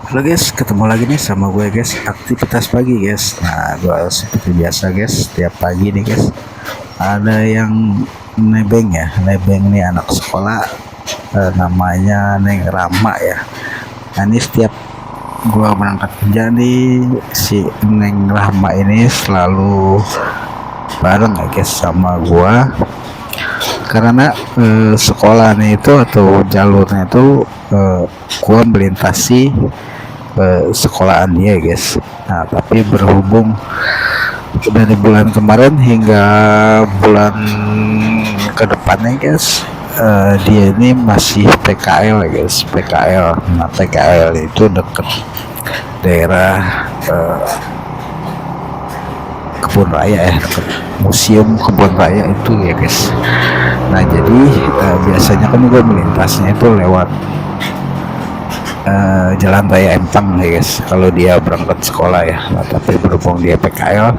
Halo guys, ketemu lagi nih sama gue guys. Aktivitas pagi guys. Nah, gue seperti biasa guys. Setiap pagi nih guys, ada yang nebeng ya. Nebeng nih anak sekolah. Namanya Neng Rama ya. Nah, ini setiap gue berangkat kerja nih, si Neng Rama ini selalu bareng ya guys sama gue. Karena sekolahnya itu atau jalurnya itu gue melintasi sekolahan dia guys. Nah tapi berhubung dari bulan kemarin hingga bulan ke depannya guys, dia ini masih PKL ya guys, PKL. Nah PKL itu deket daerah kebun raya ya, deket museum kebun raya itu ya guys. Nah jadi biasanya kan gue melintasnya itu lewat jalan raya Empang ya guys, kalau dia berangkat sekolah ya. Nah, tapi berhubung dia PKL,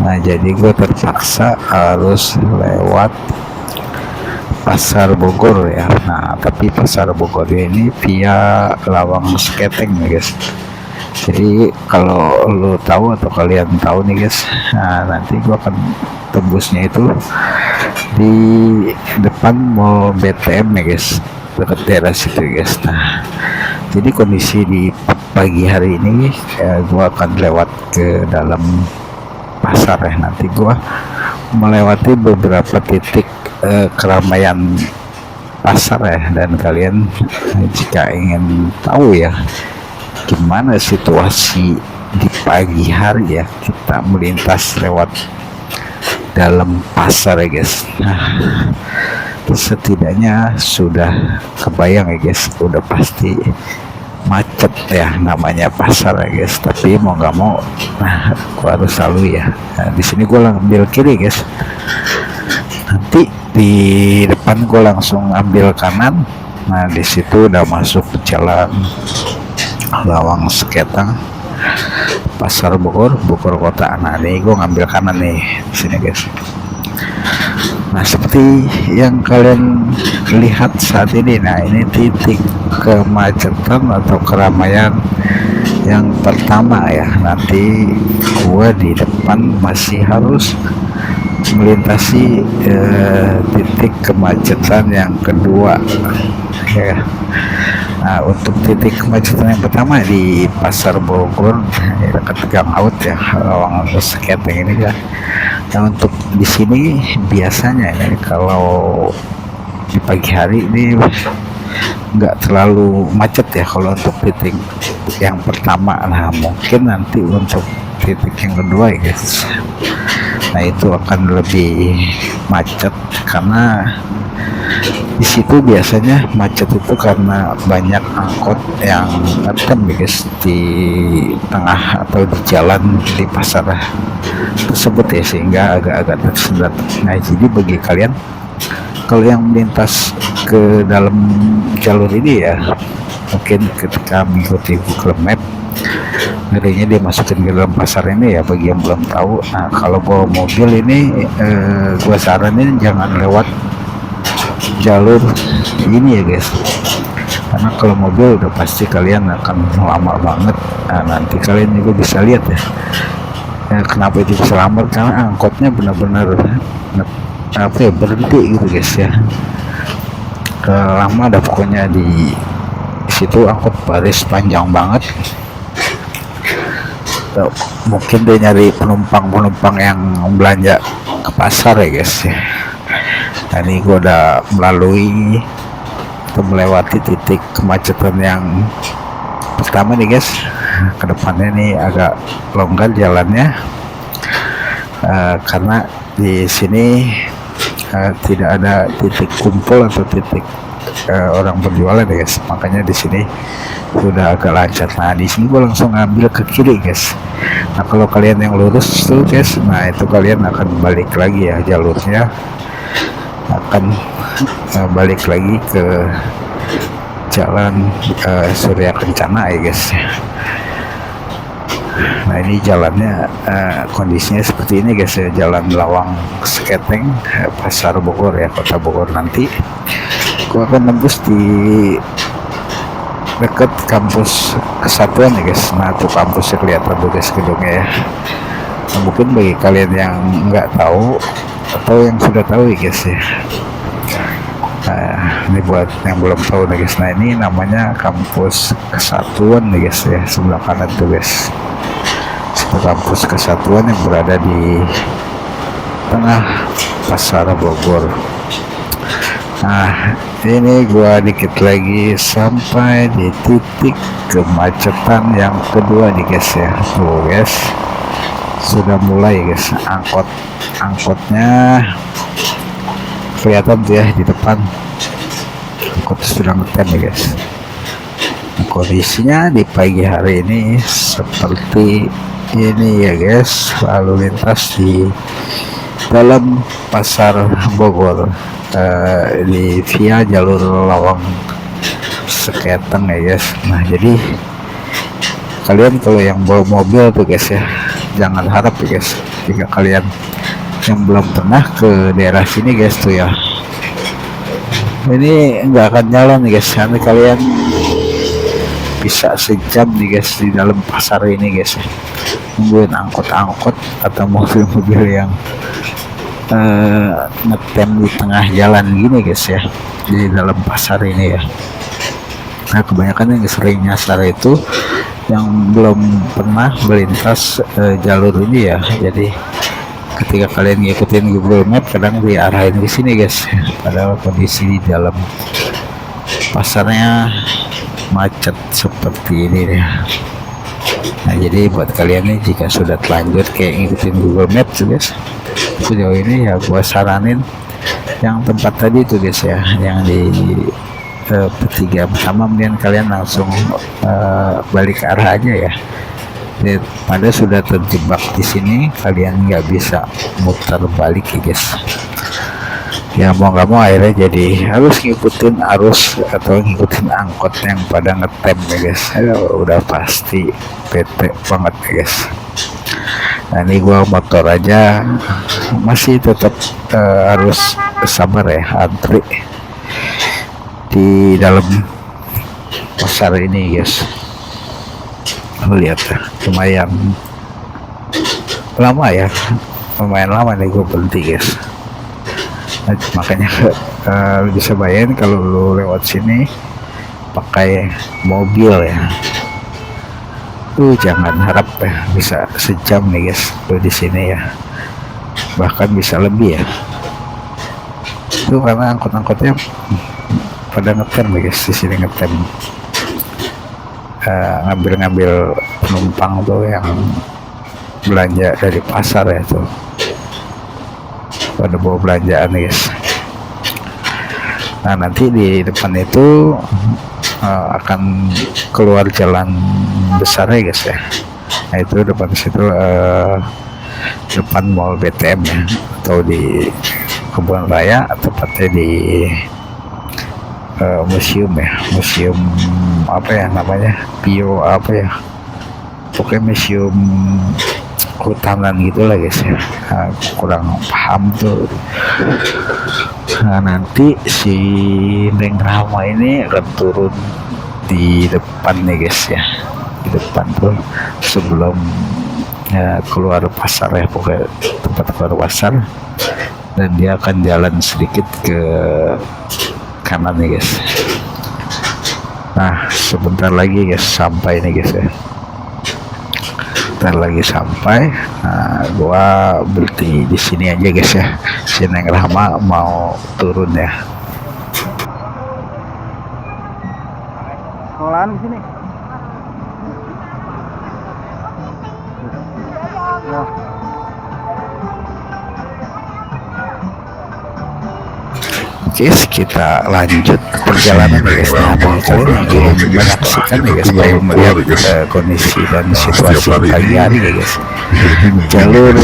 nah jadi gue terpaksa harus lewat Pasar Bogor ya. Nah tapi Pasar Bogor ini via Lawang Seketeng ya guys. Jadi kalau lo tahu atau kalian tahu nih guys, nah nanti gue akan tembusnya itu di depan mall BTM ya guys, dekat daerah situ guys. Nah jadi kondisi di pagi hari ini gua akan lewat ke dalam pasar ya. Nanti gua melewati beberapa titik keramaian pasar ya, dan kalian jika ingin tahu ya gimana situasi di pagi hari ya, kita melintas lewat dalam pasar ya guys. Nah setidaknya sudah kebayang ya guys, udah pasti macet ya, namanya pasar ya guys. Tapi mau nggak mau, nah gua harus selalu ya. Nah, di sini gua ambil kiri guys, nanti di depan gua langsung ambil kanan. Nah di situ udah masuk jalan Lawang Seketeng, Pasar Bogor, Bogor Kota. Nah ini gua ngambil kanan nih di sini guys. Nah seperti yang kalian lihat saat ini, nah ini titik kemacetan atau keramaian yang pertama ya. Nanti gua di depan masih harus melintasi titik kemacetan yang kedua ya. Nah untuk titik kemacetan yang pertama di Pasar Bogor ya, dekat Gang Out ya, Lawang Seketeng ini ya. Nah untuk di sini biasanya ya, kalau di pagi hari ini nggak terlalu macet ya kalau untuk titik yang pertama. Nah mungkin nanti untuk titik yang kedua ya guys, nah itu akan lebih macet karena di situ biasanya macet itu karena banyak angkot yang ngetem ya guys di tengah atau di jalan di pasar tersebut ya, sehingga agak-agak tersendat. Nah jadi bagi kalian kalau yang melintas ke dalam jalur ini ya, mungkin ketika mengikuti Google Map ngerinya dia masukin ke dalam pasar ini ya, bagi yang belum tahu. Nah kalau bawa mobil ini gua saranin jangan lewat jalur ini ya guys, karena kalau mobil udah pasti kalian akan lama banget. Nah nanti kalian juga bisa lihat ya, kenapa itu bisa lama, karena angkotnya benar-benar apa ya, berhenti gitu guys ya. Lama ada pokoknya di situ, angkot baris panjang banget. Mungkin dia nyari penumpang yang belanja ke pasar ya guys ya. Nah ini gue udah melalui atau melewati titik kemacetan yang pertama nih guys. Kedepannya nih agak longgar jalannya karena di sini tidak ada titik kumpul atau titik orang berjualan ya guys, makanya di sini sudah agak lancar. Nah di sini gue langsung ngambil ke kiri guys. Nah kalau kalian yang lurus tuh guys, nah itu kalian akan balik lagi ya, jalurnya akan balik lagi ke jalan Surya Kencana ya guys. Nah ini jalannya kondisinya seperti ini guys ya, jalan Lawang Seketeng, Pasar Bogor ya, Kota Bogor. Nanti gua akan nembus di deket kampus Kesatuan ya guys. Nah tuh kampusnya kelihatan tuh guys gedungnya ya. Nah, mungkin bagi kalian yang nggak tahu atau yang sudah tahu ya guys ya. Nah, ini buat yang belum tahu nih guys. Nah ini namanya kampus Kesatuan nih guys ya, sebelah kanan tuh guys. Itu kampus Kesatuan yang berada di tengah Pasar Bogor. Nah ini gua dikit lagi sampai di titik kemacetan yang kedua nih guys ya. Tuh guys, sudah mulai guys, angkotnya kelihatan tuh ya di depan. Angkot sudah ngetem ya guys. Kondisinya di pagi hari ini seperti ini ya guys, lalu lintas di dalam Pasar Bogor di via jalur Lawang Seketeng ya guys. Nah jadi kalian kalau yang bawa mobil tuh guys ya, jangan harap ya guys, jika kalian yang belum pernah ke daerah sini guys tuh ya, ini nggak akan jalan nih guys. Nanti kalian bisa sejam nih guys di dalam pasar ini guys ya, nungguin angkot-angkot atau mobil-mobil yang ngetem di tengah jalan gini guys ya, di dalam pasar ini ya. Nah kebanyakan yang sering nyasar itu yang belum pernah melintas jalur ini ya. Jadi ketika kalian ngikutin Google Map kadang diarahin ke sini guys, padahal kondisi di dalam pasarnya macet seperti ini ya. Nah jadi buat kalian nih jika sudah telanjur kayak ngikutin Google Maps guys, sejauh ini ya gua saranin yang tempat tadi tuh guys ya, yang di pertigaan pertama, kemudian kalian langsung balik ke arah aja ya. Pada sudah terjebak di sini, kalian nggak bisa muter balik ya guys. Ya mau nggak mau akhirnya jadi harus ngikutin arus atau ngikutin angkot yang pada ngetem ya guys. Udah pasti bete banget ya guys. Nah ini gua motor aja masih tetap harus sabar ya, antri di dalam pasar ini guys. Lihat ya, lumayan lama ya, lumayan lama nih gue berhenti guys. Nah, makanya lu bisa bayangin kalau lu lewat sini pakai mobil ya, lu jangan harap ya bisa sejam nih guys lu di sini ya, bahkan bisa lebih ya. Itu karena angkot-angkotnya pada ngetem ya guys, di sini ngetem ngambil penumpang tuh yang belanja dari pasar ya tuh, pada bawa belanjaan guys. Nah nanti di depan itu akan keluar jalan besar ya guys ya. Nah itu depan situ depan mall BTM ya, atau di Kebun Raya, tepatnya di museum ya, museum apa ya namanya, Pio apa ya, pokoknya museum hutanan gitulah guys ya. Nah, kurang paham tuh. Nah nanti si Neng Rama ini akan turun di depan nih guys ya, di depan tuh sebelum keluar pasar ya, pokoknya tempat keluar pasar, dan dia akan jalan sedikit ke kanan nih guys. Nah sebentar lagi guys sampai nih guys ya, sebentar lagi sampai. Nah gua berhenti di sini aja guys ya, si Neng Rahma mau turun ya. Sekolahan di sini. Guys, kita lanjut perjalanan ya guys. Nah, kalian yang belum menyaksikan ya guys, baru melihat kondisi dan situasi pagi hari ya guys. Jalur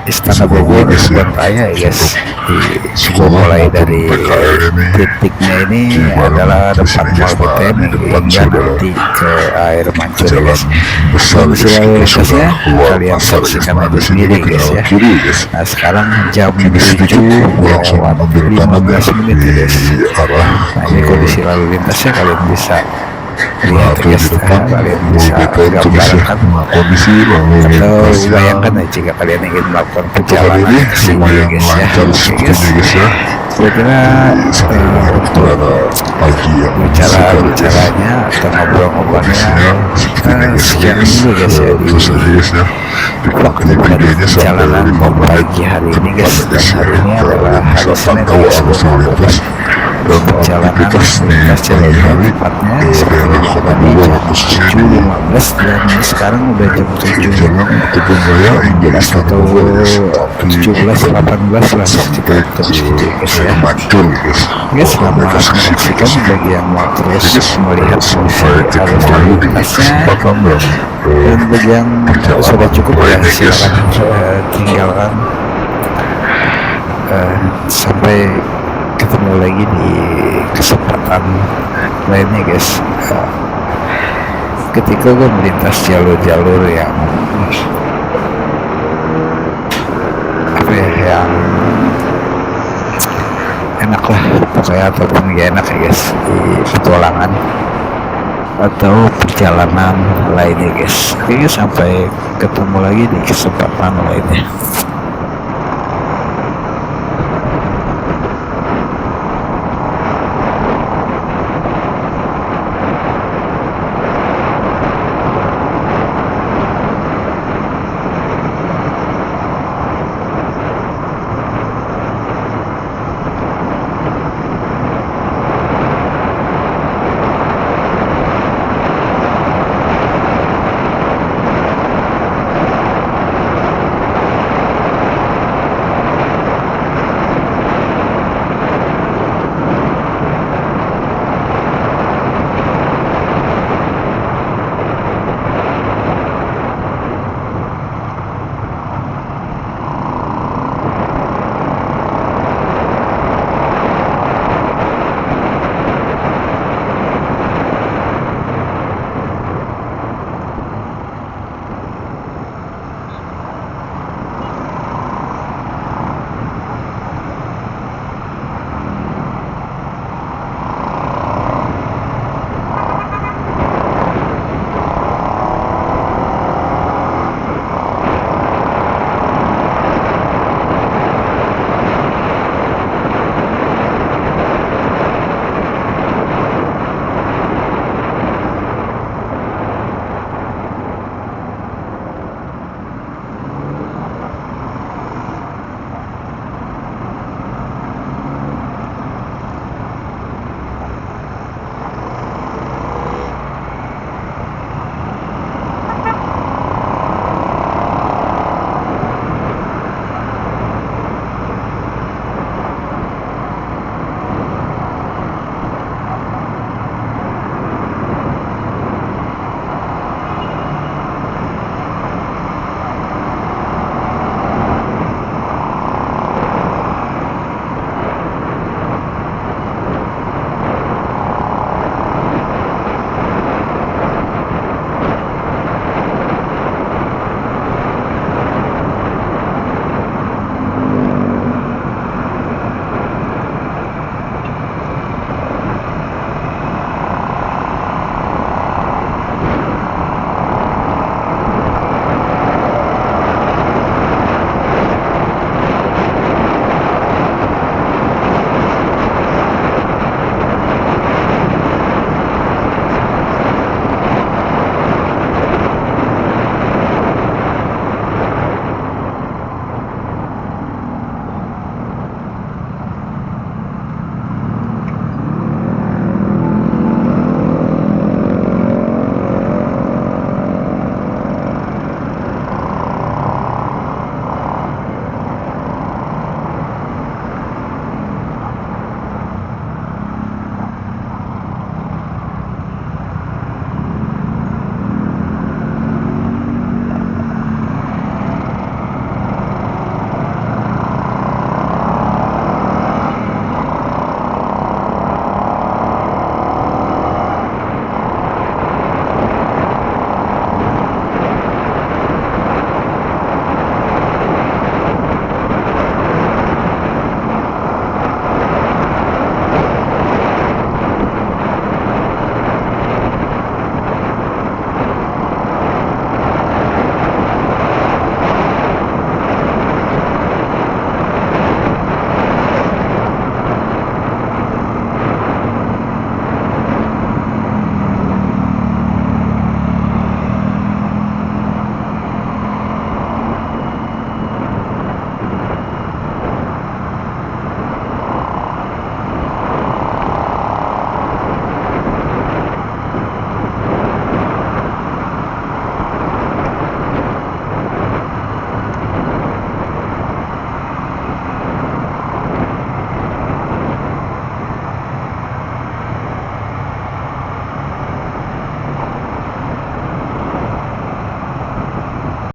Istana Bogor Kebun Raya ya guys. Mulai dari titiknya ini adalah depan mall BTM hingga nanti ke air mancur ya guys. Kondisi lalu lintasnya kalian saksikan aja sendiri guys ya. Nah sekarang jam 7 lewat ambil kanan ya 15 menit ya guys. di arah Nah ini kondisi lalu lintasnya kalian bisa lihat atau ya di guys. depan Kalian mau bisa BTN tulis ya. gambarkan Nah, kondisi lalu atau lintasnya bayangkan ya jika kalian ingin melakukan untuk kali perjalanan ini ke sini lumayan guys ya. lancar Oke guys, sepertinya guys ya. saya kira Di sampingnya itu ada pagi yang segar guys. bicaranya atau ngobrol-ngobrolnya Kondisinya seperti ini guys. Oke sekian guys, dulu guys ya di terus aja guys ya, vlog diikuti dari videonya sampai perjalanan 5 menit pagi hari ini guys. depannya Dan guys ya. hari ini adalah Kalian hari bisa Senin pantau guys. arus lalu lintas dan Perjalanan aktivitas di lintas pagi Cilegon hari tepatnya ke seperti daerah Kota tadi Bogor jam khususnya di 7.15 dan sekarang udah jam pintu jalan Kebun Raya hingga Istana atau Bogor guys, tapi 17.18 lah sampai kita ke di guys ya. Mancur guys. Guys, selamat Mereka seksi menyaksikan guys. bagi yang mau terus Guys, melihat sampai ketemu arus lagi lalu di lintasnya. kesempatan Dan bagi yang sudah cukup ya lainnya, guys. silakan tinggalkan. Sampai ketemu lagi di kesempatan lainnya guys. Ketika gue melintas jalur-jalur yang apa ya, yang enak lah pokoknya, ataupun gak enak ya guys, di petualangan atau perjalanan lainnya guys. Oke guys, sampai ketemu lagi di kesempatan lainnya.